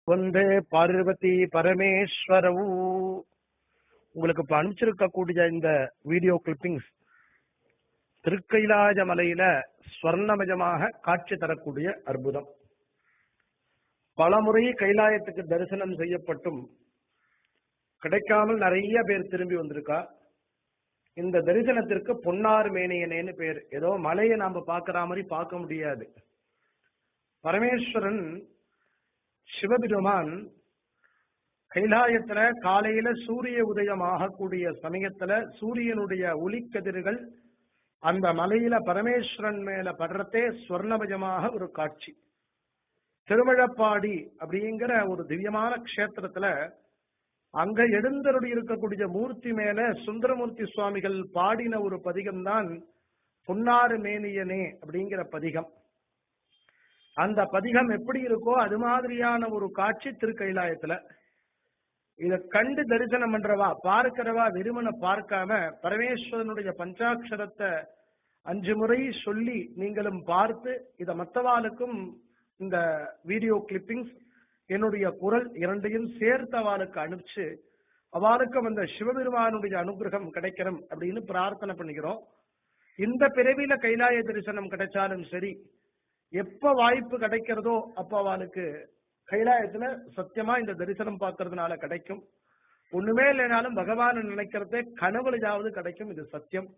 வந்தே பார்வதி பரமேஸ்வரவு. உங்களுக்கு இப்ப அனுப்பிச்சிருக்கக்கூடிய இந்த வீடியோ கிளிப்பிங்ஸ் திருக்கைலாய மலையில ஸ்வர்ணமயமாக காட்சி தரக்கூடிய அற்புதம். பலமுறை கைலாயத்துக்கு தரிசனம் செய்யப்பட்டும் கிடைக்காமல் நிறைய பேர் திரும்பி வந்திருக்கா. இந்த தரிசனத்திற்கு பொன்னார் மேனியனேன்னு பேர். ஏதோ மலையை நாம பார்க்கிற மாதிரி பார்க்க முடியாது. பரமேஸ்வரன் சிவபெருமான் கைலாயத்துல காலையில சூரிய உதயம் ஆகக்கூடிய சமயத்துல சூரியனுடைய ஒளிக்கதிர்கள் அந்த மலையில பரமேஸ்வரன் மேல படுறதே ஸ்வர்ணமயமாக ஒரு காட்சி. திருமழப்பாடி அப்படிங்கிற ஒரு திவ்யமான க்ஷேத்திரத்துல அங்க எழுந்தருளி இருக்கக்கூடிய மூர்த்தி மேல சுந்தரமூர்த்தி சுவாமிகள் பாடின ஒரு பதிகம் தான் பொன்னாறு மேனியனே அப்படிங்கிற பதிகம். அந்த பதிகம் எப்படி இருக்கோ அது மாதிரியான ஒரு காட்சி திருக்கைலாயத்துல. இத கண்டு தரிசனம் பண்றவா பார்க்கிறவா வெறுமனை பார்க்காம பரமேஸ்வரனுடைய பஞ்சாட்சரத்தை 5 முறை சொல்லி நீங்களும் பார்த்து இத மற்றவாளுக்கும் இந்த வீடியோ கிளிப்பிங்ஸ் என்னுடைய குரல் இரண்டையும் சேர்த்து அவளுக்கு அனுப்பிச்சு அவளுக்கும் அந்த சிவபெருமானுடைய அனுகிரகம் கிடைக்கணும் அப்படின்னு பிரார்த்தனை பண்ணிக்கிறோம். இந்த பிறவியில கைலாய தரிசனம் கிடைச்சாலும் சரி, எப்ப வாய்ப்பு கிடைக்கிறதோ அப்ப அவளுக்கு கைலாயத்துல சத்தியமா இந்த தரிசனம் பார்க்கறதுனால கிடைக்கும். ஒண்ணுமே இல்லைனாலும் பகவான் நினைக்கிறதே கனவுலையாவது கிடைக்கும். இது சத்தியம்.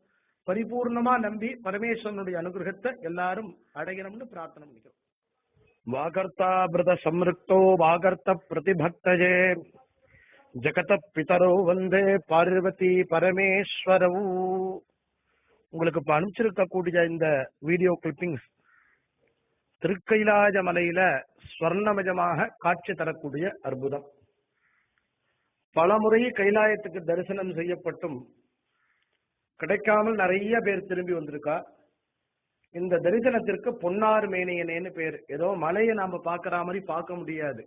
பரிபூர்ணமா நம்பி பரமேஸ்வரனுடைய அனுகிரகத்தை எல்லாரும் அடையணும்னு பிரார்த்தனை பண்ணிக்கிறோம். வாகர்த்தா பிரத சம்ருக்தோ வாகர்த்த பிரதிபக்தஜே ஜகத பிதரோ வந்தே பார்வதி பரமேஸ்வரவு. உங்களுக்கு இப்ப அனுப்பிச்சிருக்கக்கூடிய இந்த வீடியோ கிளிப்பிங்ஸ் திருக்கைலாய மலையில ஸ்வர்ணமயமாக காட்சி தரக்கூடிய அற்புதம். பலமுறை கைலாயத்துக்கு தரிசனம் செய்யப்பட்டும் கிடைக்காமல் நிறைய பேர் திரும்பி வந்திருக்கா. இந்த தரிசனத்திற்கு பொன்னார் மேனியனேன்னு பேர். ஏதோ மலையை நாம பார்க்கிற மாதிரி பார்க்க முடியாது.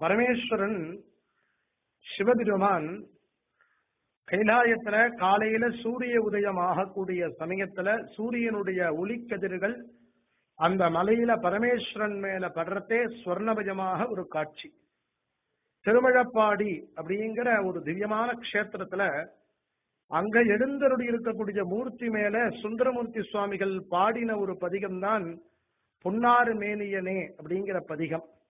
பரமேஸ்வரன் சிவபெருமான் கைலாயத்துல காலையில சூரிய உதயம் ஆகக்கூடிய சமயத்துல சூரியனுடைய ஒளிக்கதிர்கள் அந்த மலையில பரமேஸ்வரன் மேல படுறதே ஸ்வர்ணமயமாக ஒரு காட்சி. திருமழப்பாடி அப்படிங்கிற ஒரு திவ்யமான க்ஷேத்திரத்துல அங்க எழுந்தருளி இருக்கக்கூடிய மூர்த்தி மேல சுந்தரமூர்த்தி சுவாமிகள் பாடின ஒரு பதிகம் தான் பொன்னாறு மேனியனே அப்படிங்கிற பதிகம்.